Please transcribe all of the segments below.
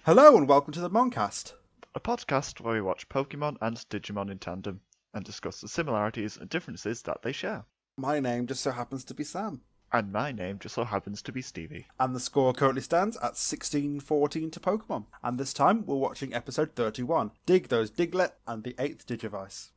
Hello and welcome to the Moncast. A podcast where we watch Pokemon and Digimon in tandem and discuss the similarities and differences that they share. My name just so happens to be Sam. And my name just so happens to be Stevie. And the score currently stands at 16-14 to Pokemon. And this time we're watching episode 31, Dig Those Diglett and the 8th Digivice.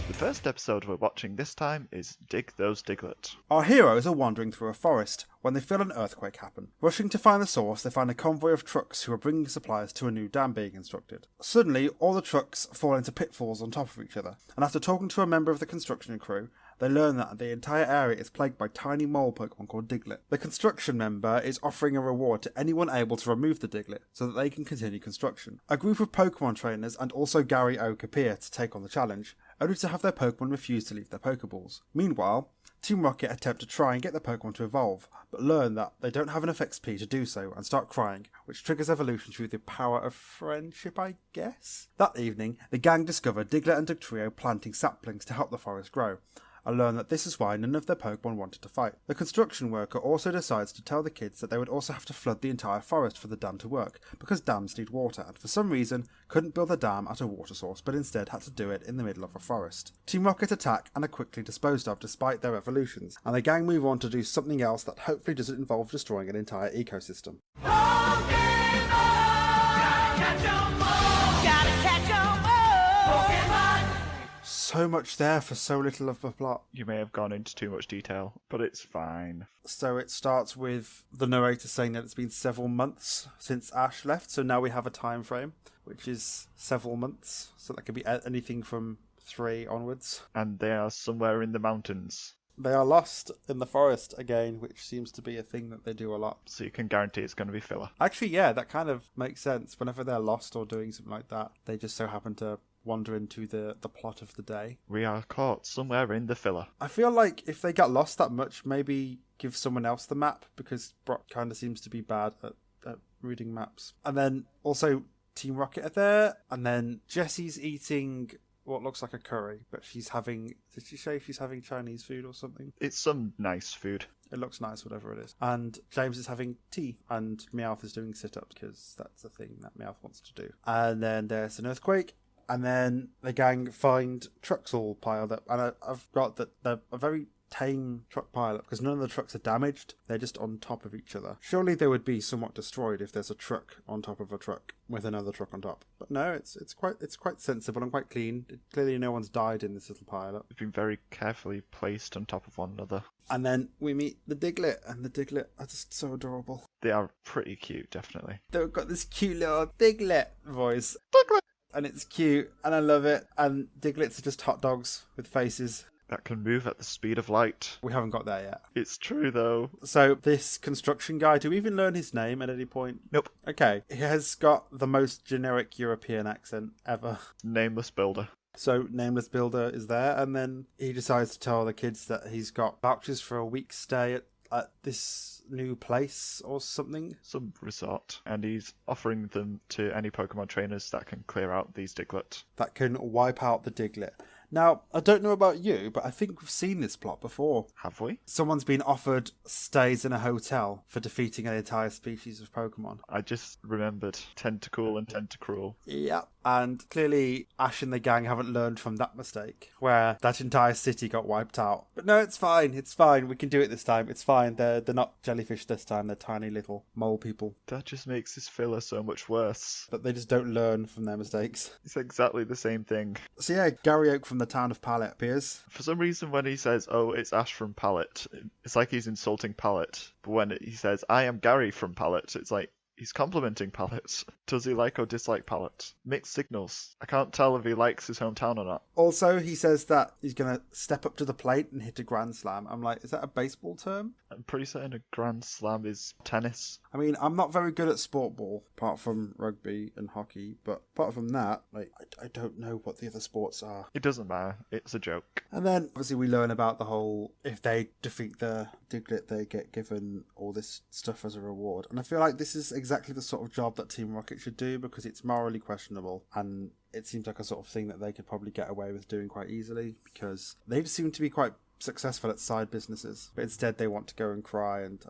The first episode we're watching this time is Dig Those Diglett. Our heroes are wandering through a forest when they feel an earthquake happen. Rushing to find the source, they find a convoy of trucks who are bringing supplies to a new dam being constructed. Suddenly, all the trucks fall into pitfalls on top of each other, and after talking to a member of the construction crew, they learn that the entire area is plagued by tiny mole Pokemon called Diglett. The construction member is offering a reward to anyone able to remove the Diglett so that they can continue construction. A group of Pokemon trainers and also Gary Oak appear to take on the challenge, only to have their Pokemon refuse to leave their Pokeballs. Meanwhile, Team Rocket attempt to try and get the Pokemon to evolve, but learn that they don't have enough XP to do so and start crying, which triggers evolution through the power of friendship, I guess? That evening, the gang discover Diglett and Dugtrio planting saplings to help the forest grow, and learn that this is why none of their Pokemon wanted to fight. The construction worker also decides to tell the kids that they would also have to flood the entire forest for the dam to work, because dams need water, and for some reason couldn't build a dam at a water source, but instead had to do it in the middle of a forest. Team Rocket attack and are quickly disposed of despite their evolutions, and the gang move on to do something else that hopefully doesn't involve destroying an entire ecosystem. So much there for so little of the plot. You may have gone into too much detail, but it's fine. So it starts with the narrator saying that it's been several months since Ash left, so now we have a time frame, which is several months, so that could be anything from 3 onwards. And they are somewhere in the mountains, They are lost in the forest again, which seems to be a thing that they do a lot. so you can guarantee it's going to be filler. Actually, yeah, that kind of makes sense. Whenever they're lost or doing something like that, they just so happen to wander into the plot of the day. We are caught somewhere in the filler. I feel like if they got lost that much, maybe give someone else the map, because Brock kind of seems to be bad at reading maps. And then also Team Rocket are there, and then Jessie's eating what looks like a curry, but she's having... Did she say she's having Chinese food or something? It's some nice food. It looks nice, whatever it is. And James is having tea, and Meowth is doing sit-ups, because that's a thing that Meowth wants to do. And then there's an earthquake, and then the gang find trucks all piled up. And I've got that they're a very tame truck pileup, because none of the trucks are damaged. They're just on top of each other. Surely they would be somewhat destroyed if there's a truck on top of a truck with another truck on top. But no, it's quite sensible and quite clean. Clearly no one's died in this little pileup. They've been very carefully placed on top of one another. And then we meet the Diglett, and the Diglett are just so adorable. They are pretty cute, definitely. They've got this cute little Diglett voice. Diglett! And it's cute, and I love it. And Digletts are just hot dogs with faces. That can move at the speed of light. We haven't got there yet. It's true, though. So this construction guy, do we even learn his name at any point? Nope. Okay, he has got the most generic European accent ever. Nameless builder. So Nameless Builder is there, and then he decides to tell the kids that he's got vouchers for a week's stay at this new place or something. Some resort. And he's offering them to any Pokemon trainers that can clear out these Diglett. That can wipe out the Diglett. Now, I don't know about you, but I think we've seen this plot before. Have we? Someone's been offered stays in a hotel for defeating an entire species of Pokemon. I just remembered Tentacool and Tentacruel. Yeah, and clearly Ash and the gang haven't learned from that mistake, where that entire city got wiped out. But no, it's fine, we can do it this time, it's fine. They're not jellyfish this time, they're tiny little mole people. That just makes this filler so much worse. But they just don't learn from their mistakes. It's exactly the same thing. So yeah, Gary Oak from the town of Pallet appears. For some reason, when he says, "Oh, it's Ash from Pallet," it's like he's insulting Pallet. But when he says, "I am Gary from Pallet," it's like, He's complimenting palettes. Does he like or dislike palettes? Mixed signals. I can't tell if he likes his hometown or not. Also, he says that he's going to step up to the plate and hit a grand slam. I'm like, is that a baseball term? I'm pretty certain a grand slam is tennis. I mean, I'm not very good at sport ball, apart from rugby and hockey, but apart from that, like, I don't know what the other sports are. It doesn't matter. It's a joke. And then, obviously, we learn about the whole, if they defeat the Diglett, they get given all this stuff as a reward. And I feel like this is exactly the sort of job that Team Rocket should do, because it's morally questionable, and it seems like a sort of thing that they could probably get away with doing quite easily, because they seem to be quite successful at side businesses, but instead they want to go and cry and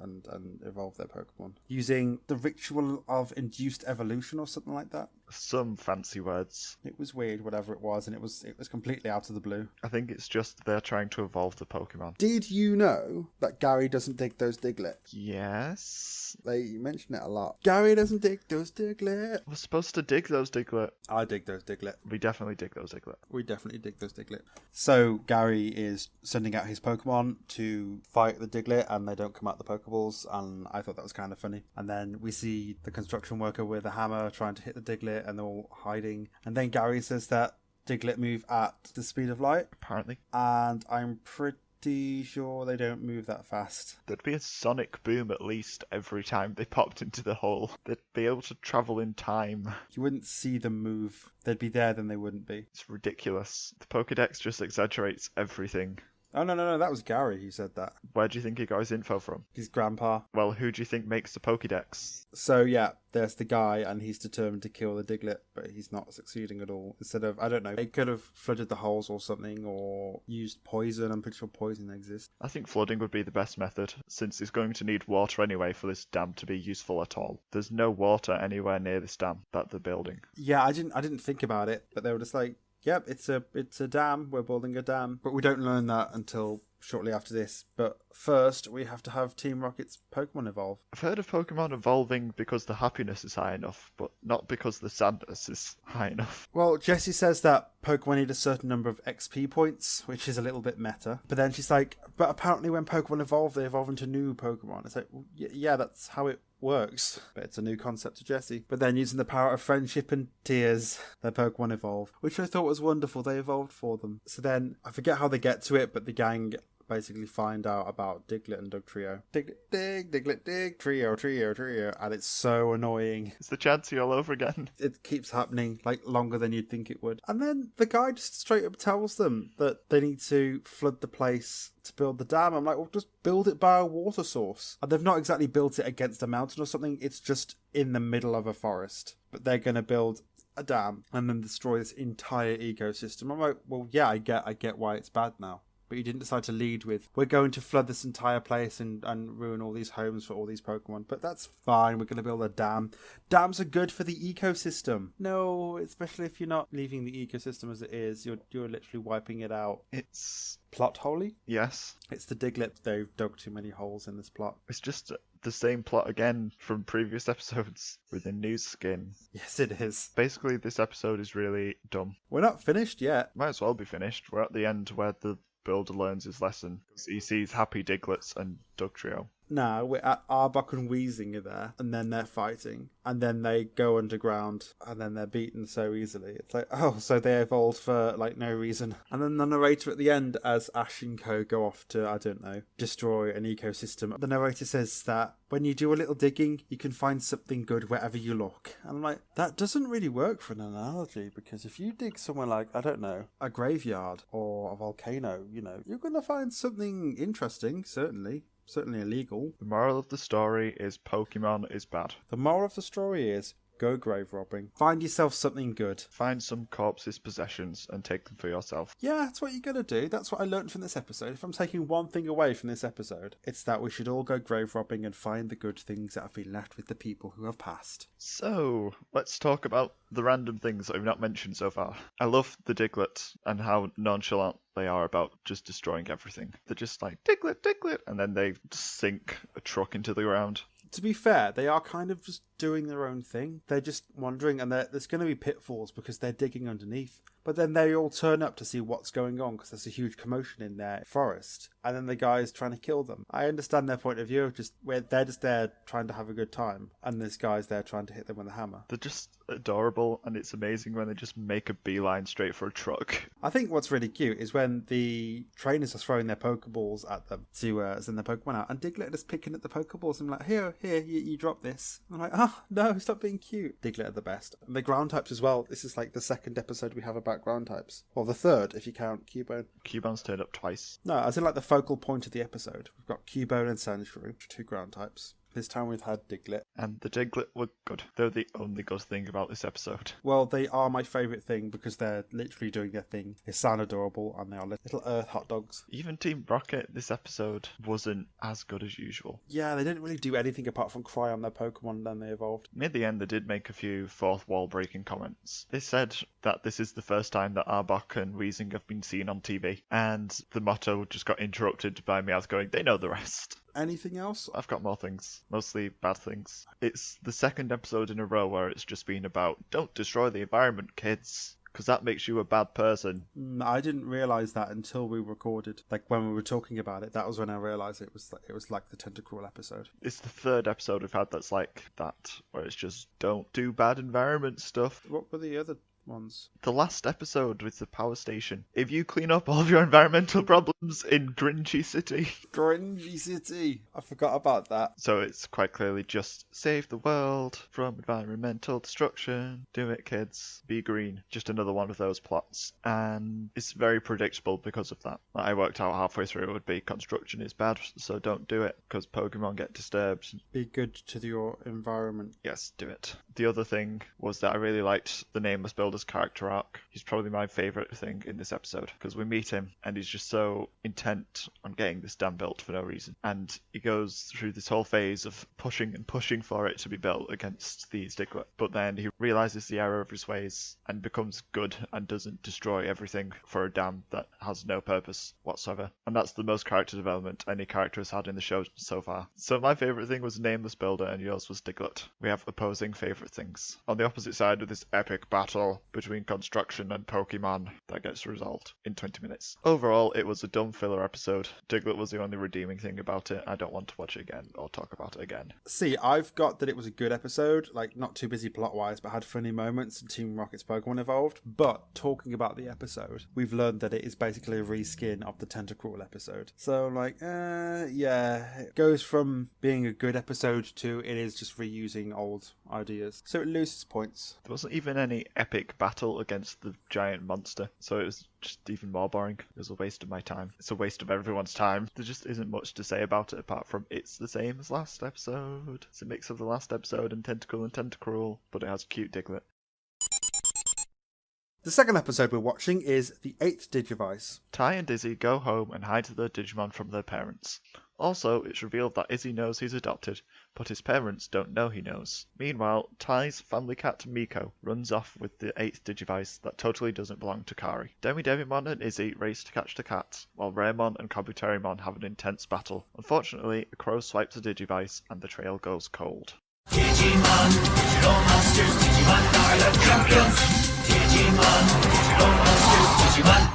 evolve their Pokemon using the ritual of induced evolution or something like that. Some fancy words. It was weird, whatever it was, and it was completely out of the blue. I think it's just they're trying to evolve the Pokemon. Did you know that Gary doesn't dig those Diglett? Yes. They mention it a lot. Gary doesn't dig those Diglett. We're supposed to dig those Diglett. I dig those Diglett. We definitely dig those Diglett. We definitely dig those Diglett. So Gary is sending out his Pokemon to fight the Diglett, and they don't come out the Pokeballs, and I thought that was kind of funny. And then we see the construction worker with a hammer trying to hit the Diglett, and they're all hiding. And then Gary says that Diglett move at the speed of light. Apparently. And I'm pretty sure they don't move that fast. There'd be a sonic boom at least every time they popped into the hole. They'd be able to travel in time. You wouldn't see them move. They'd be there, then they wouldn't be. It's ridiculous. The Pokedex just exaggerates everything. Oh, no, that was Gary who said that. Where do you think he got his info from? His grandpa. Well, who do you think makes the Pokedex? So, yeah, there's the guy, and he's determined to kill the Diglett, but he's not succeeding at all. Instead of, I don't know, they could have flooded the holes or something, or used poison. I'm pretty sure poison exists. I think flooding would be the best method, since it's going to need water anyway for this dam to be useful at all. There's no water anywhere near this dam that they're building. Yeah, I didn't think about it, but they were just like, yep, it's a dam. We're building a dam. But we don't learn that until shortly after this. But first, we have to have Team Rocket's Pokemon evolve. I've heard of Pokemon evolving because the happiness is high enough, but not because the sadness is high enough. Well, Jessie says that Pokemon need a certain number of XP points, which is a little bit meta. But then she's like, but apparently when Pokemon evolve, they evolve into new Pokemon. It's like, well, yeah, that's how it works. But it's a new concept to Jessie. But then using the power of friendship and tears, their Pokemon evolve, which I thought was wonderful. They evolved for them. So then, I forget how they get to it, but the gang basically find out about Diglett and Dugtrio. Diglett, dig, trio, and it's so annoying. It's the Chansey all over again. It keeps happening, like, longer than you'd think it would. And then the guy just straight up tells them that they need to flood the place to build the dam. I'm like, well, just build it by a water source. And they've not exactly built it against a mountain or something, it's just in the middle of a forest. But they're going to build a dam and then destroy this entire ecosystem. I'm like, well, yeah, I get why it's bad now. But you didn't decide to lead with, we're going to flood this entire place and ruin all these homes for all these Pokemon. But that's fine, we're going to build a dam. Dams are good for the ecosystem. No, especially if you're not leaving the ecosystem as it is. You're literally wiping it out. It's Plot holy? Yes. It's the Diglett. They've dug too many holes in this plot. It's just the same plot again from previous episodes with a new skin. Yes, it is. Basically, this episode is really dumb. We're not finished yet. Might as well be finished. We're at the end where the builder learns his lesson. He sees happy Digletts and Dugtrio. No, we're at Arbok and Weezing are there, and then they're fighting, and then they go underground, and then they're beaten so easily. It's like, oh, so they evolved for, like, no reason. And then the narrator at the end, as Ash and Co go off to, I don't know, destroy an ecosystem, the narrator says that when you do a little digging, you can find something good wherever you look. And I'm like, that doesn't really work for an analogy, because if you dig somewhere like, I don't know, a graveyard or a volcano, you know, you're going to find something interesting, certainly illegal. The moral of the story is Pokemon is bad. The moral of the story is, go grave robbing. Find yourself something good. Find some corpses' possessions and take them for yourself. Yeah, that's what you gotta do. That's what I learned from this episode. If I'm taking one thing away from this episode, it's that we should all go grave robbing and find the good things that have been left with the people who have passed. So, let's talk about the random things that we've not mentioned so far. I love the Diglett and how nonchalant they are about just destroying everything. They're just like, Diglett, Diglett, and then they sink a truck into the ground. To be fair, they are kind of just doing their own thing. They're just wandering, and there's going to be pitfalls because they're digging underneath. But then they all turn up to see what's going on because there's a huge commotion in their forest. And then the guy is trying to kill them. I understand their point of view of just where they're just there trying to have a good time. And this guy's there trying to hit them with a hammer. They're just adorable, and it's amazing when they just make a beeline straight for a truck. I think what's really cute is when the trainers are throwing their Pokeballs at them to send their Pokemon out. And Diglett is picking at the Pokeballs and like, here, you drop this. I'm like, oh, no, stop being cute. Diglett are the best. And the ground types as well. This is like the second episode we have about ground types. Well, the third, if you count Cubone. Cubone's turned up twice. No, as in like the focal point of the episode. We've got Cubone and Sandshrew, 2 ground types. This time we've had Diglett. And the Diglett were good. They're the only good thing about this episode. Well, they are my favourite thing because they're literally doing their thing. They sound adorable and they are little earth hot dogs. Even Team Rocket this episode wasn't as good as usual. Yeah, they didn't really do anything apart from cry on their Pokemon and then they evolved. Near the end, they did make a few fourth wall breaking comments. They said that this is the first time that Arbok and Weezing have been seen on TV. And the motto just got interrupted by Meowth going, they know the rest. Anything else? I've got more things, mostly bad things. It's the second episode in a row where it's just been about, don't destroy the environment, kids, because that makes you a bad person. I didn't realise that until we recorded. Like when we were talking about it, that was when I realised it was like the Tentacruel episode. It's the third episode we've had that's like that, where it's just, don't do bad environment stuff. What were the other ones? The last episode with the power station. If you clean up all of your environmental problems in Grinchy City. Grinchy City. I forgot about that. So it's quite clearly just save the world from environmental destruction. Do it, kids. Be green. Just another one of those plots. And it's very predictable because of that. I worked out halfway through it would be construction is bad, so don't do it because Pokemon get disturbed. Be good to your environment. Yes, do it. The other thing was that I really liked the Nameless Builder's character arc. He's probably my favourite thing in this episode because we meet him and he's just so intent on getting this dam built for no reason. And he goes through this whole phase of pushing and pushing for it to be built against these Diglett. But then he realises the error of his ways and becomes good and doesn't destroy everything for a dam that has no purpose whatsoever. And that's the most character development any character has had in the show so far. So my favourite thing was Nameless Builder and yours was Diglett. We have opposing favourite things. On the opposite side of this epic battle between construction and Pokemon that gets resolved in 20 minutes. Overall, it was a dumb filler episode. Diglett was the only redeeming thing about it. I don't want to watch it again or talk about it again. See, I've got that it was a good episode, like not too busy plot-wise, but had funny moments and Team Rocket's Pokemon evolved. But talking about the episode, we've learned that it is basically a reskin of the Tentacruel episode. So like, yeah, it goes from being a good episode to it is just reusing old ideas. So it loses points. There wasn't even any epic battle against the giant monster, so it was just even more boring. It was a waste of my time. It's a waste of everyone's time. There just isn't much to say about it apart from it's the same as last episode. It's a mix of the last episode and Tentacruel, but it has cute Diglett. The second episode we're watching is the 8th Digivice. Ty and Izzy go home and hide their Digimon from their parents. Also, it's revealed that Izzy knows he's adopted, but his parents don't know he knows. Meanwhile, Ty's family cat Miko runs off with the 8th Digivice that totally doesn't belong to Kari. Devimon and Izzy race to catch the cat, while Raymon and Kabuterimon have an intense battle. Unfortunately, a crow swipes a Digivice and the trail goes cold. Digimon, digital monsters, Digimon are the champions. Digimon, digital monsters, Digimon.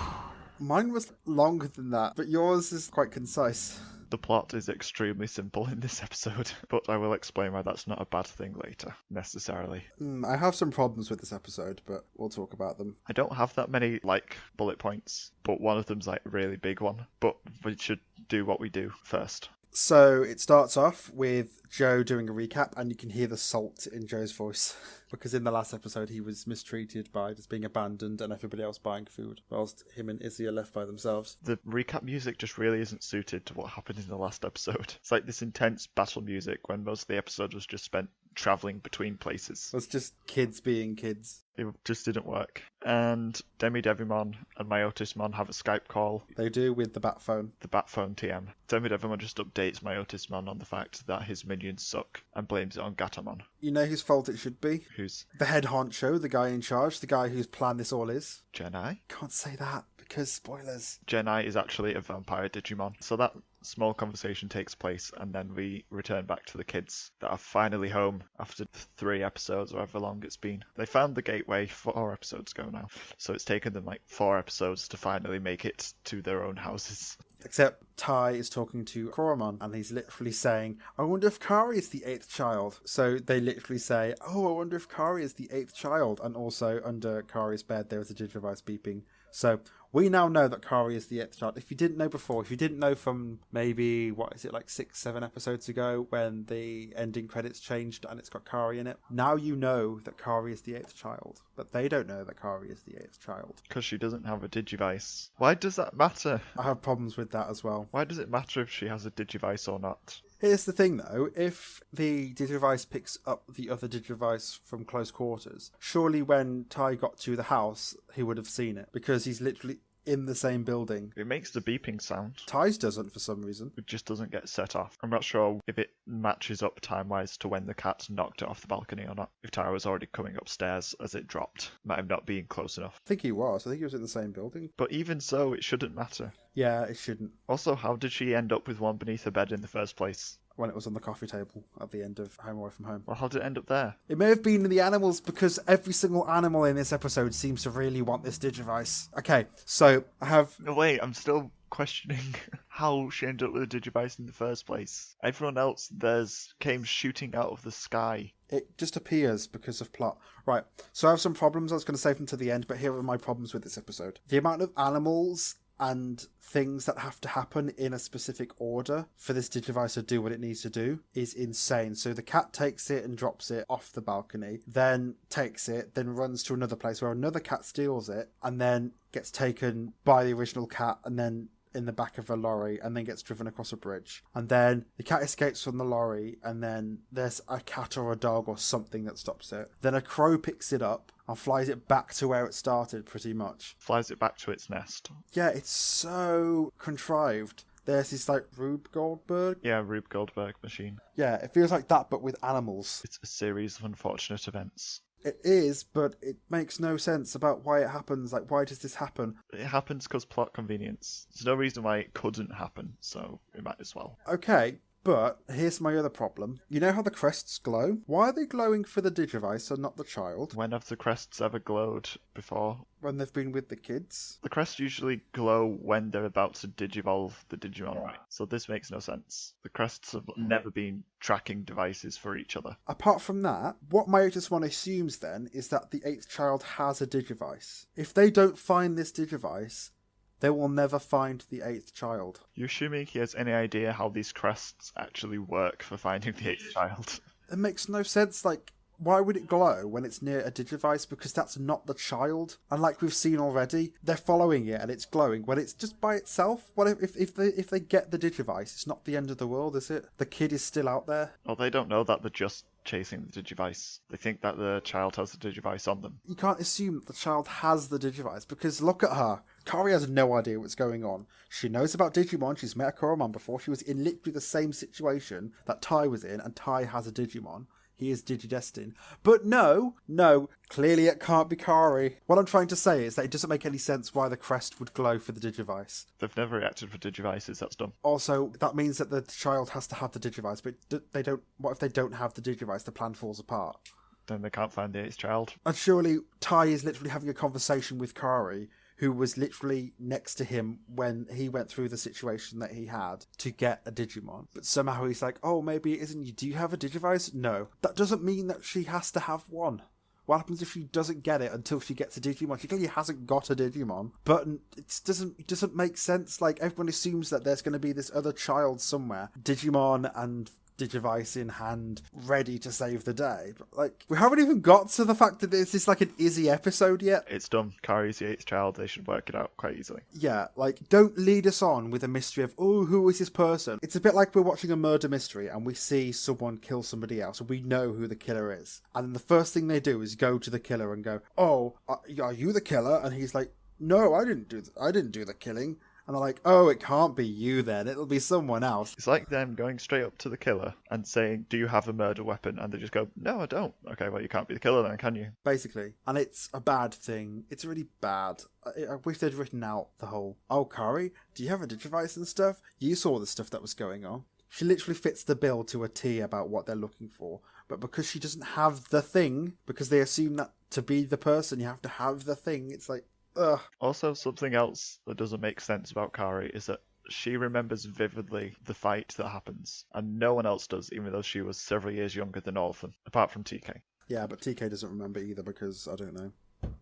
Mine was longer than that, but yours is quite concise. The plot is extremely simple in this episode, but I will explain why that's not a bad thing later, necessarily. I have some problems with this episode, but we'll talk about them. I don't have that many, bullet points, but one of them's, a really big one. But we should do what we do first. So it starts off with Joe doing a recap, and you can hear the salt in Joe's voice. Because in the last episode, he was mistreated by just being abandoned and everybody else buying food, whilst him and Izzy are left by themselves. The recap music just really isn't suited to what happened in the last episode. It's like this intense battle music when most of the episode was just spent travelling between places. It's just kids being kids. It just didn't work. And Devimon and Myotismon have a Skype call. They do with the bat phone. The bat phone TM. Devimon just updates Myotismon on the fact that his minions suck and blames it on Gatomon. You know whose fault it should be? Who's? The head honcho, the guy in charge, the guy whose plan this all is. Jedi? Can't say that because spoilers. Genai is actually a vampire Digimon. So that small conversation takes place, and then we return back to the kids that are finally home after 3 episodes or however long it's been. They found the gateway 4 episodes ago now, so it's taken them like 4 episodes to finally make it to their own houses. Except Tai is talking to Koromon, and he's literally saying, I wonder if Kari is the 8th child. So they literally say, oh, I wonder if Kari is the 8th child. And also under Kari's bed there is a Digivice beeping. So we now know that Kari is the 8th child. If you didn't know before, if you didn't know from maybe, 6-7 episodes ago when the ending credits changed and it's got Kari in it, now you know that Kari is the 8th child. But they don't know that Kari is the 8th child. Because she doesn't have a Digivice. Why does that matter? I have problems with that as well. Why does it matter if she has a Digivice or not? Here's the thing though, if the Digivice picks up the other Digivice from close quarters, surely when Tai got to the house, he would have seen it, because he's literally in the same building. It makes the beeping sound. Tai's doesn't for some reason. It just doesn't get set off. I'm not sure if it matches up time-wise to when the cat knocked it off the balcony or not. If Tai was already coming upstairs as it dropped, might have not been close enough. I think he was. I think he was in the same building. But even so, it shouldn't matter. Yeah, it shouldn't. Also, how did she end up with one beneath her bed in the first place? When it was on the coffee table at the end of Home Away from Home. Well, how did it end up there? It may have been in the animals, because every single animal in this episode seems to really want this Digivice. Okay, so I have... No, wait, I'm still questioning how she ended up with a Digivice in the first place. Everyone else came shooting out of the sky. It just appears because of plot. Right, so I have some problems. I was going to save them to the end, but here are my problems with this episode. The amount of animals and things that have to happen in a specific order for this Digivice to do what it needs to do is insane. So the cat takes it and drops it off the balcony, then takes it, then runs to another place where another cat steals it, and then gets taken by the original cat, and then in the back of a lorry, and then gets driven across a bridge. And then the cat escapes from the lorry, and then there's a cat or a dog or something that stops it. Then a crow picks it up and flies it back to where it started, pretty much. Flies it back to its nest. Yeah, it's so contrived. There's this, Rube Goldberg. Yeah, Rube Goldberg machine. Yeah, it feels like that, but with animals. It's a series of unfortunate events. It is, but it makes no sense about why it happens. Why does this happen? It happens because plot convenience. There's no reason why it couldn't happen, so it might as well. Okay, but here's my other problem. You know how the crests glow? Why are they glowing for the Digivice and not the child? When have the crests ever glowed before? When they've been with the kids? The crests usually glow when they're about to digivolve the Digimon, right? So this makes no sense. The crests have never been tracking devices for each other. Apart from that, what my Otis one assumes then is that the 8th child has a Digivice. If they don't find this Digivice, they will never find the 8th child. You assuming he has any idea how these crests actually work for finding the 8th child? It makes no sense. Why would it glow when it's near a Digivice? Because that's not the child. And like we've seen already, they're following it and it's glowing when it's just by itself. What if they get the Digivice? It's not the end of the world, is it? The kid is still out there. Well, they don't know that they're just chasing the Digivice. They think that the child has the Digivice on them. You can't assume that the child has the Digivice, because look at her. Kari has no idea what's going on. She knows about Digimon. She's met a Koromon before. She was in literally the same situation that Tai was in, and Tai has a Digimon. He is Digidestined. But no, clearly it can't be Kari. What I'm trying to say is that it doesn't make any sense why the crest would glow for the Digivice. They've never reacted for Digivices, that's dumb. Also, that means that the child has to have the Digivice, but they don't. What if they don't have the Digivice? The plan falls apart. Then they can't find the 8th child. And surely Tai is literally having a conversation with Kari, who was literally next to him when he went through the situation that he had to get a Digimon. But somehow he's like, oh, maybe it isn't you. Do you have a Digivice? No. That doesn't mean that she has to have one. What happens if she doesn't get it until she gets a Digimon? She clearly hasn't got a Digimon. But it doesn't make sense. Everyone assumes that there's going to be this other child somewhere. Digimon and Digivice in hand, ready to save the day. But we haven't even got to the fact that this is an Izzy episode yet. It's dumb. Kari's the 8th child. They should work it out quite easily. Yeah, don't lead us on with a mystery of, oh, who is this person? It's a bit like we're watching a murder mystery and we see someone kill somebody else and we know who the killer is. And then the first thing they do is go to the killer and go, oh, are you the killer? And he's like, no, I didn't do the killing. And they're like, oh, it can't be you then. It'll be someone else. It's like them going straight up to the killer and saying, do you have a murder weapon? And they just go, no, I don't. Okay, well, you can't be the killer then, can you? Basically. And it's a bad thing. It's really bad. I wish they'd written out the whole, oh, Kari, do you have a Digivice and stuff? You saw the stuff that was going on. She literally fits the bill to a T about what they're looking for. But because she doesn't have the thing, because they assume that to be the person, you have to have the thing, it's like, ugh. Also, something else that doesn't make sense about Kari is that she remembers vividly the fight that happens, and no one else does, even though she was several years younger than all of them, apart from TK. Yeah, but TK doesn't remember either because, I don't know,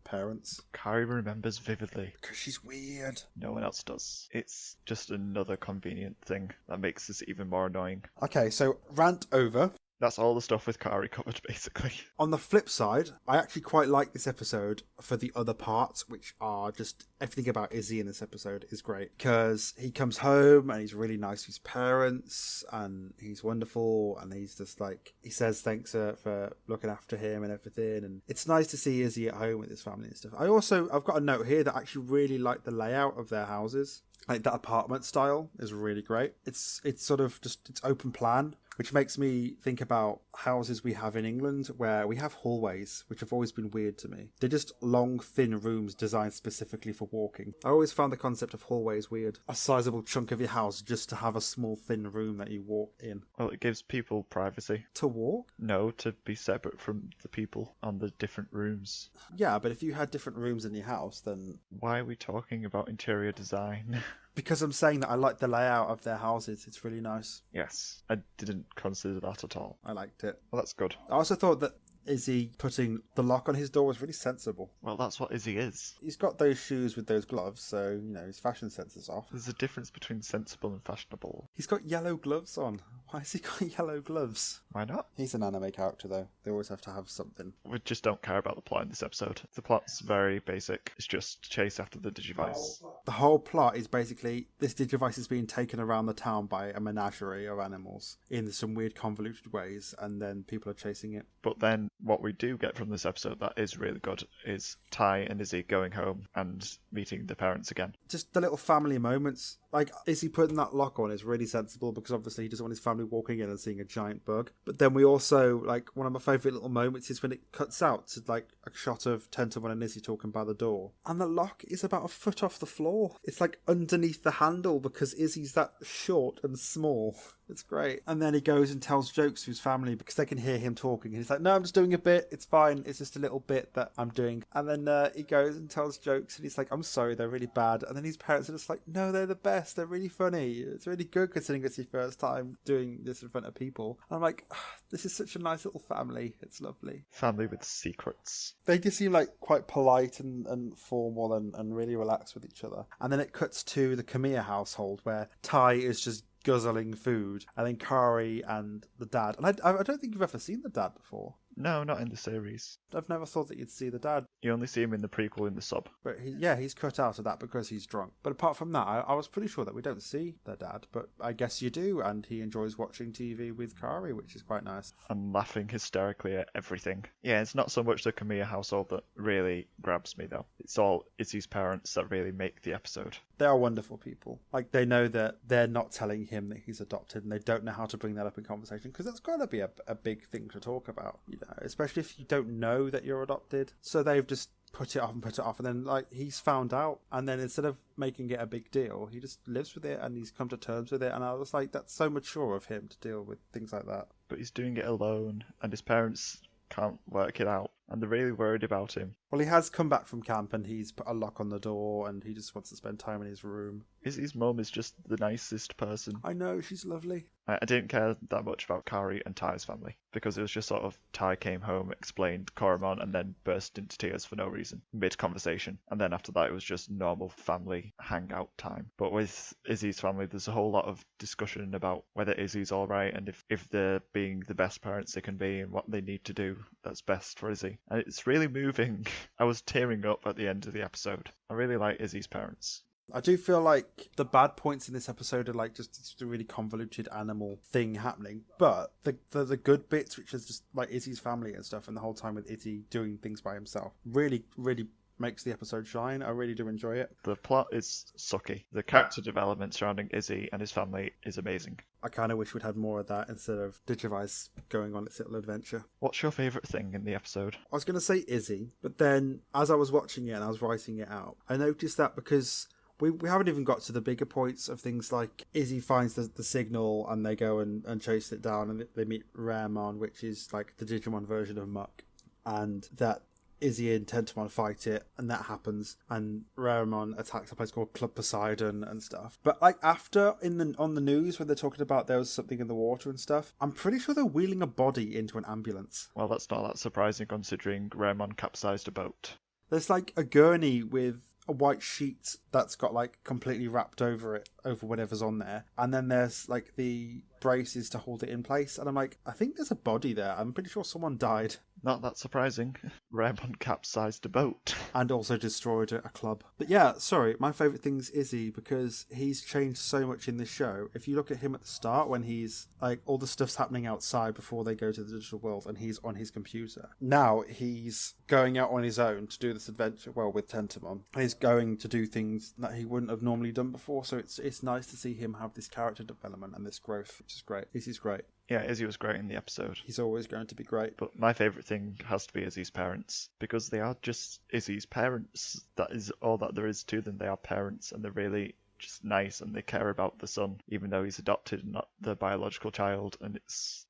parents. Kari remembers vividly. Because she's weird. No one else does. It's just another convenient thing that makes this even more annoying. Okay, so rant over. That's all the stuff with Kari covered, basically. On the flip side, I actually quite like this episode for the other parts, which are just everything about Izzy in this episode is great. Because he comes home and he's really nice to his parents and he's wonderful and he's just like, he says thanks for looking after him and everything. And it's nice to see Izzy at home with his family and stuff. I've got a note here that I actually really like the layout of their houses. Like that apartment style is really great. It's sort of just, it's open plan, which makes me think about houses we have in England where we have hallways, which have always been weird to me. They're just long, thin rooms designed specifically for walking. I always found the concept of hallways weird. A sizable chunk of your house just to have a small, thin room that you walk in. Well, it gives people privacy. To walk? No, to be separate from the people on the different rooms. Yeah, but if you had different rooms in your house, then... Why are we talking about interior design? Because I'm saying that I like the layout of their houses. It's really nice. Yes, I didn't consider that at all. I liked it. Well, that's good. I also thought that Izzy putting the lock on his door was really sensible. Well, that's what Izzy is. He's got those shoes with those gloves, so, you know, his fashion sense is off. There's a difference between sensible and fashionable. He's got yellow gloves on. Why has he got yellow gloves? Why not? He's an anime character, though. They always have to have something. We just don't care about the plot in this episode. The plot's very basic. It's just chase after the Digivice. The whole plot is basically this Digivice is being taken around the town by a menagerie of animals in some weird convoluted ways, and then people are chasing it. But then what we do get from this episode that is really good is Ty and Izzy going home and meeting the parents again. Just the little family moments. Like, Izzy putting that lock on is really sensible because obviously he doesn't want his family walking in and seeing a giant bug. But then we also, like, one of my favourite little moments is when it cuts out to, like, a shot of Tentamon and Izzy talking by the door. And the lock is about a foot off the floor. It's, like, underneath the handle because Izzy's that short and small. It's great. And then he goes and tells jokes to his family because they can hear him talking. And he's like, no, I'm just doing a bit. It's fine. It's just a little bit that I'm doing. And then he goes and tells jokes and he's like, I'm sorry, they're really bad. And then his parents are just like, no, they're the best. They're really funny. It's really good considering it's your first time doing this in front of people. And I'm like, this is such a nice little family. It's lovely. Family with secrets. They just seem like quite polite and formal and really relaxed with each other. And then it cuts to the Kamiya household where Ty is just guzzling food, and then Kari and the dad. And I don't think you've ever seen the dad before. No, not in the series. I've never thought that you'd see the dad. You only see him in the prequel in the sub. But he's cut out of that because he's drunk. But apart from that, I was pretty sure that we don't see the dad. But I guess you do, and he enjoys watching TV with Kari, which is quite nice. And laughing hysterically at everything. Yeah, it's not so much the Kamiya household that really grabs me, though. It's all Izzy's parents that really make the episode. They are wonderful people. Like, they know that they're not telling him that he's adopted, and they don't know how to bring that up in conversation, because that's got to be a big thing to talk about, you know, especially if you don't know that you're adopted. So they've just put it off, and then, like, he's found out, and then instead of making it a big deal, he just lives with it, and he's come to terms with it, and I was like, that's so mature of him to deal with things like that. But he's doing it alone, and his parents can't work it out, and they're really worried about him. Well, he has come back from camp, and he's put a lock on the door, and he just wants to spend time in his room. Izzy's mum is just the nicest person. I know, she's lovely. I didn't care that much about Kari and Ty's family, because it was just sort of Ty came home, explained Koromon, and then burst into tears for no reason, mid-conversation. And then after that, it was just normal family hangout time. But with Izzy's family, there's a whole lot of discussion about whether Izzy's alright, and if they're being the best parents they can be, and what they need to do that's best for Izzy. And it's really moving. I was tearing up at the end of the episode. I really like Izzy's parents. I do feel like the bad points in this episode are like just a really convoluted animal thing happening, but the good bits, which is just like Izzy's family and stuff, and the whole time with Izzy doing things by himself, really, really makes the episode shine. I really do enjoy it. The plot is sucky. The character development surrounding Izzy and his family is amazing. I kind of wish we'd had more of that instead of Digivice going on its little adventure. What's your favourite thing in the episode? I was going to say Izzy, but then as I was watching it and I was writing it out, I noticed that because we haven't even got to the bigger points of things like Izzy finds the signal and they go and chase it down, and they meet Raemon, which is like the Digimon version of Muck, and that Izzy and Tentomon fight it, and that happens, and Raemon attacks a place called Club Poseidon and stuff. But like after on the news when they're talking about there was something in the water and stuff, I'm pretty sure they're wheeling a body into an ambulance. Well, that's not that surprising considering Raemon capsized a boat. There's like a gurney with a white sheet that's got like completely wrapped over it, over whatever's on there, and then there's like the braces to hold it in place, and I'm like, I think there's a body there. I'm pretty sure someone died. Not that surprising. Raemon capsized a boat. And also destroyed a club. But yeah, sorry, my favourite thing is Izzy, because he's changed so much in this show. If you look at him at the start, when he's like, all the stuff's happening outside before they go to the digital world, and he's on his computer. Now he's going out on his own to do this adventure, well, with Tentomon. And he's going to do things that he wouldn't have normally done before, so it's nice to see him have this character development and this growth, which is great. Izzy's great. Yeah, Izzy was great in the episode. He's always going to be great. But my favourite thing has to be Izzy's parents, because they are just Izzy's parents. That is all that there is to them. They are parents, and they're really just nice, and they care about the son, even though he's adopted and not the biological child. And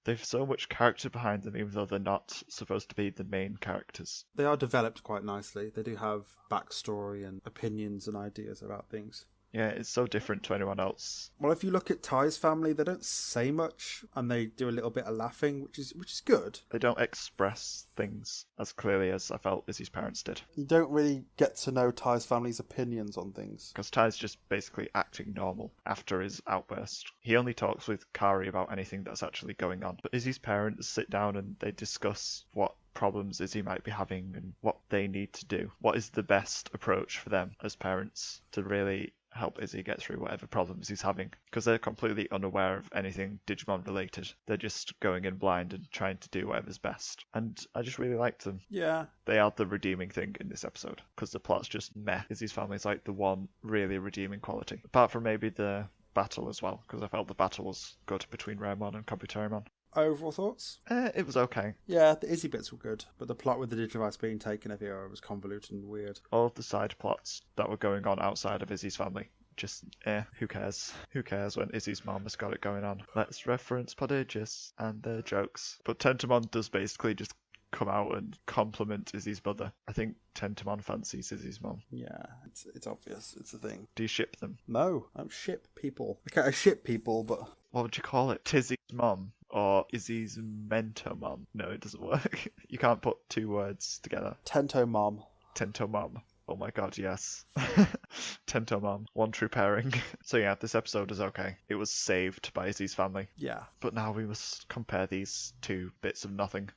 they've so much character behind them, even though they're not supposed to be the main characters. They are developed quite nicely. They do have backstory and opinions and ideas about things. Yeah, it's so different to anyone else. Well, if you look at Ty's family, they don't say much, and they do a little bit of laughing, which is good. They don't express things as clearly as I felt Izzy's parents did. You don't really get to know Ty's family's opinions on things. Because Ty's just basically acting normal after his outburst. He only talks with Kari about anything that's actually going on. But Izzy's parents sit down and they discuss what problems Izzy might be having and what they need to do. What is the best approach for them as parents to really help Izzy get through whatever problems he's having, because they're completely unaware of anything Digimon related. They're just going in blind and trying to do whatever's best. And I just really liked them. Yeah. They are the redeeming thing in this episode, because the plot's just meh. Izzy's family's like the one really redeeming quality. Apart from maybe the battle as well, because I felt the battle was good between Raemon and Kabuterimon. Overall thoughts? It was okay. Yeah, the Izzy bits were good, but the plot with the Digivice being taken everywhere was convoluted and weird. All of the side plots that were going on outside of Izzy's family, just, who cares? Who cares when Izzy's mom has got it going on? Let's reference Prodigious and their jokes. But Tentomon does basically just come out and compliment Izzy's mother. I think Tentomon fancies Izzy's mom. Yeah, it's obvious. It's a thing. Do you ship them? No, I don't ship people. Okay, I ship people, but... What would you call it? Tizzy's mom? Or Izzy's mentor mom? No, it doesn't work. You can't put two words together. Tento mom. Tento mom. Oh my god, yes. Tento mom. One true pairing. So yeah, this episode is okay. It was saved by Izzy's family. Yeah. But now we must compare these two bits of nothing.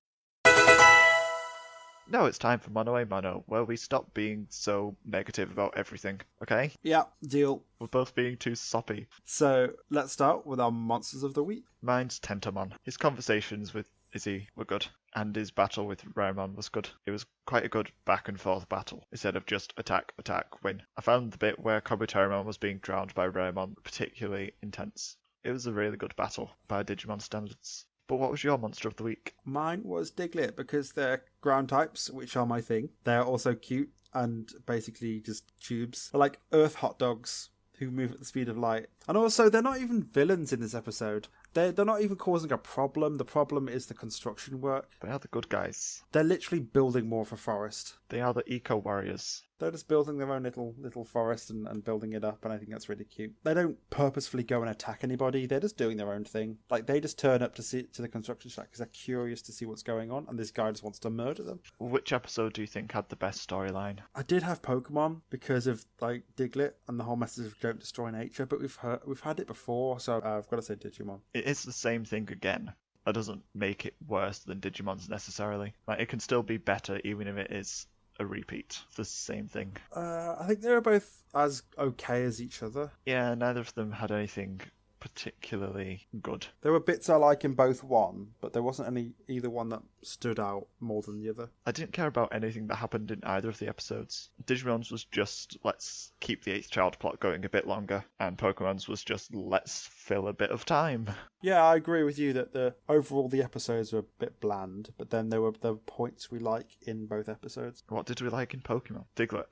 Now it's time for Mono a Mono, where we stop being so negative about everything, okay? Yeah, deal. We're both being too soppy. So, let's start with our Monsters of the Week. Mine's Tentomon. His conversations with Izzy were good, and his battle with Raemon was good. It was quite a good back and forth battle, instead of just attack, attack, win. I found the bit where Kabuterimon was being drowned by Raemon particularly intense. It was a really good battle by Digimon standards. But what was your Monster of the Week? Mine was Diglett, because they're ground types, which are my thing. They're also cute and basically just tubes. They're like Earth hot dogs who move at the speed of light. And also, they're not even villains in this episode. They're not even causing a problem. The problem is the construction work. They are the good guys. They're literally building more of a forest. They are the eco-warriors. They're just building their own little forest and building it up, and I think that's really cute. They don't purposefully go and attack anybody. They're just doing their own thing. Like, they just turn up to the construction site because they're curious to see what's going on, and this guy just wants to murder them. Which episode do you think had the best storyline? I did have Pokemon because of like Diglett and the whole message of don't destroy nature, but we've had it before, so I've got to say Digimon. It is the same thing again. That doesn't make it worse than Digimon's necessarily. Like, it can still be better even if it is a repeat. It's the same thing. I think they're both as okay as each other. Yeah, neither of them had anything particularly good. There were bits I like in both one, but there wasn't either one that stood out more than the other. I didn't care about anything that happened in either of the episodes. Digimon's was just, let's keep the 8th child plot going a bit longer, and Pokemon's was just, let's fill a bit of time. Yeah, I agree with you that overall the episodes were a bit bland, but then there were points we like in both episodes. What did we like in Pokemon? Diglett.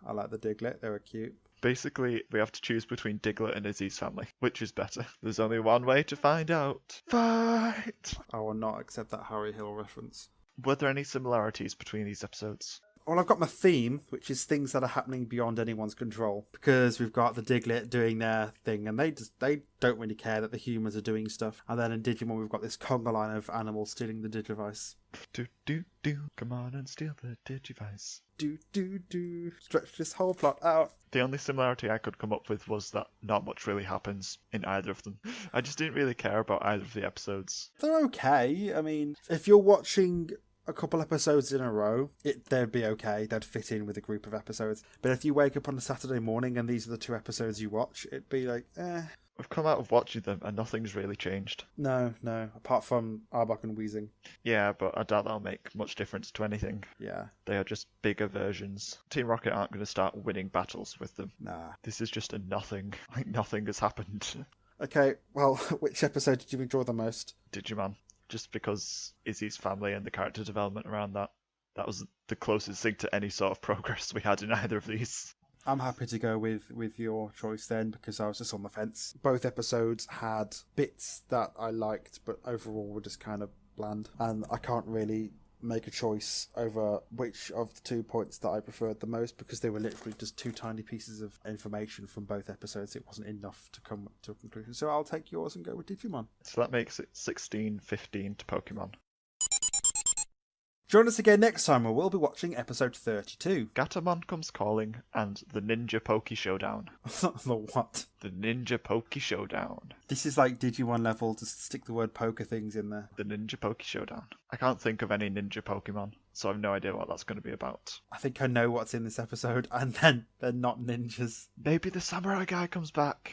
I like the Diglett, they were cute. Basically, we have to choose between Diglett and Izzy's family. Which is better? There's only one way to find out. Fight! I will not accept that Harry Hill reference. Were there any similarities between these episodes? Well, I've got my theme, which is things that are happening beyond anyone's control. Because we've got the Diglett doing their thing, and they don't really care that the humans are doing stuff. And then in Digimon, we've got this conga line of animals stealing the Digivice. Do, do, do, come on and steal the Digivice. Do, do, do, stretch this whole plot out. The only similarity I could come up with was that not much really happens in either of them. I just didn't really care about either of the episodes. They're okay. I mean, if you're watching a couple episodes in a row, they'd be okay. They'd fit in with a group of episodes. But if you wake up on a Saturday morning and these are the 2 episodes you watch, it'd be like, We've come out of watching them and nothing's really changed. No, apart from Arbok and Weezing. Yeah, but I doubt that'll make much difference to anything. Yeah. They are just bigger versions. Team Rocket aren't going to start winning battles with them. Nah. This is just a nothing. Like, nothing has happened. Okay, well, which episode did you enjoy the most? Digimon. Just because Izzy's family and the character development around that was the closest thing to any sort of progress we had in either of these. I'm happy to go with your choice then, because I was just on the fence. Both episodes had bits that I liked, but overall were just kind of bland. And I can't really make a choice over which of the 2 points that I preferred the most, because they were literally just 2 tiny pieces of information from both episodes. It wasn't enough to come to a conclusion. So I'll take yours and go with Digimon. So that makes it 16-15 to Pokemon. Join us again next time where we'll be watching episode 32. Gatomon Comes Calling and the Ninja Poke Showdown. The what? The Ninja Poke Showdown. This is like Digimon level, just stick the word poker things in there. The Ninja Poke Showdown. I can't think of any ninja Pokemon, so I have no idea what that's going to be about. I think I know what's in this episode, and then they're not ninjas. Maybe the samurai guy comes back.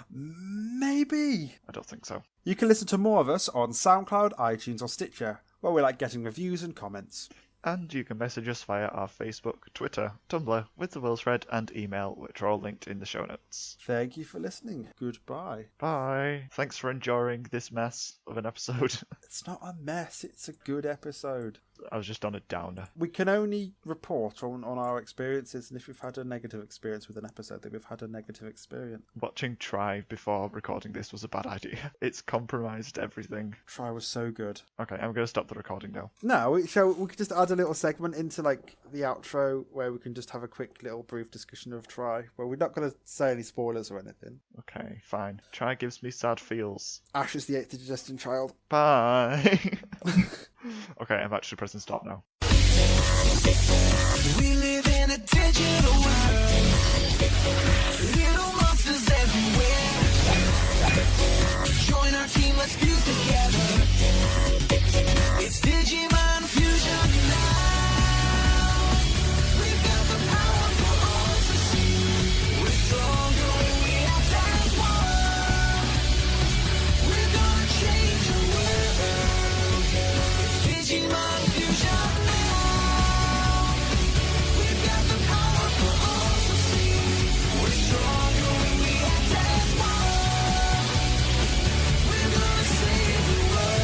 Maybe. I don't think so. You can listen to more of us on SoundCloud, iTunes or Stitcher, where we like getting reviews and comments. And you can message us via our Facebook, Twitter, Tumblr, with the Will thread, and email, which are all linked in the show notes. Thank you for listening. Goodbye. Bye. Thanks for enduring this mess of an episode. It's not a mess, it's a good episode. I was just on a downer. We can only report on our experiences, and if we've had a negative experience with an episode, then we've had a negative experience. Watching Try before recording this was a bad idea. It's compromised everything. Try was so good. Okay, I'm going to stop the recording now. No, we could just add a little segment into like the outro where we can just have a quick little brief discussion of Try, where we're not going to say any spoilers or anything. Okay, fine. Try gives me sad feels. Ash is the 8th digestion child. Bye. Okay, I'm actually pressing stop now. We live in a digital world. Little monsters everywhere. Join our team, let's fuse together. It's Digimon Fusion now. We've got the power for all to see. We're stronger when we act as one. We're gonna change the world. It's Digimon Fusion now. We've got the power for all to see. We're stronger when we act as one. We're gonna save the world.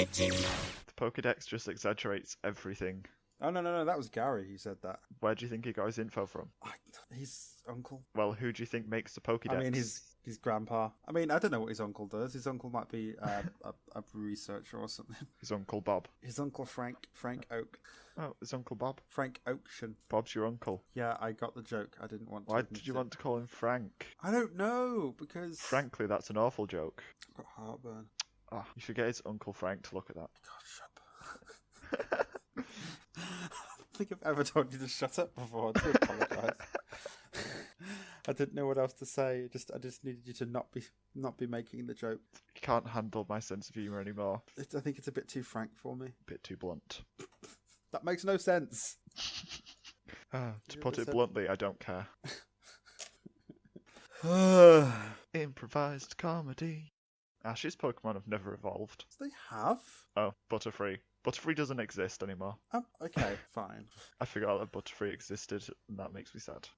The Pokedex just exaggerates everything. Oh, no, that was Gary who said that. Where do you think he got his info from? His uncle. Well, who do you think makes the Pokedex? I mean, his grandpa. I mean, I don't know what his uncle does. His uncle might be a researcher or something. His Uncle Bob. His uncle Frank Oak. Oh, his Uncle Bob. Frank Oaktion. Bob's your uncle. Yeah, I got the joke. I didn't want to. Why did you want to call him Frank? I don't know, because... Frankly, that's an awful joke. I've got heartburn. Ah, you should get his Uncle Frank to look at that. God, shut up. I don't think I've ever told you to shut up before. I do apologise. I didn't know what else to say. I just needed you to not be making the joke. You can't handle my sense of humour anymore. I think it's a bit too frank for me. A bit too blunt. That makes no sense. To put it bluntly, I don't care. Improvised comedy. Ash's Pokemon have never evolved. They have? Oh, Butterfree. Butterfree doesn't exist anymore. Okay, fine. I forgot that Butterfree existed, and that makes me sad.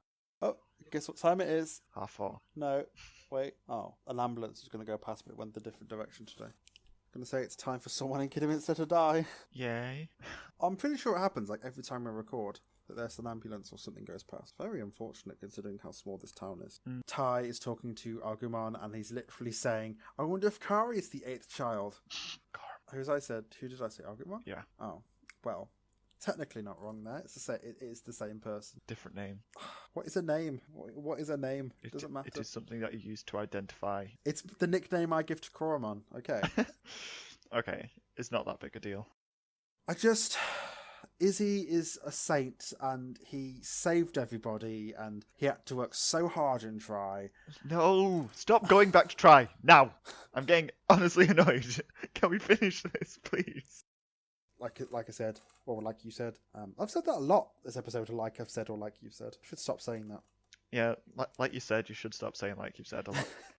Oh, guess what time it is? 4:30. No, wait. Oh, an ambulance is going to go past me. It went the different direction today. I'm going to say it's time for someone in Kidderminster to die. Yay. I'm pretty sure it happens like every time I record that there's an ambulance or something goes past. Very unfortunate considering how small this town is. Ty is talking to Argumon and he's literally saying, I wonder if Kari is the 8th child. Who did I say? Argumon? Yeah. Oh, well, technically not wrong there. It is the same person. Different name. What is a name? What is a name? It doesn't matter. It is something that you use to identify. It's the nickname I give to Koromon. Okay. Okay, it's not that big a deal. Izzy is a saint and he saved everybody and he had to work so hard and try. No, stop going back to try now. I'm getting honestly annoyed. Can we finish this, please? Like I said, or like you said. I've said that a lot this episode, like I've said or like you've said. I should stop saying that. Yeah, like you said, you should stop saying like you've said a lot.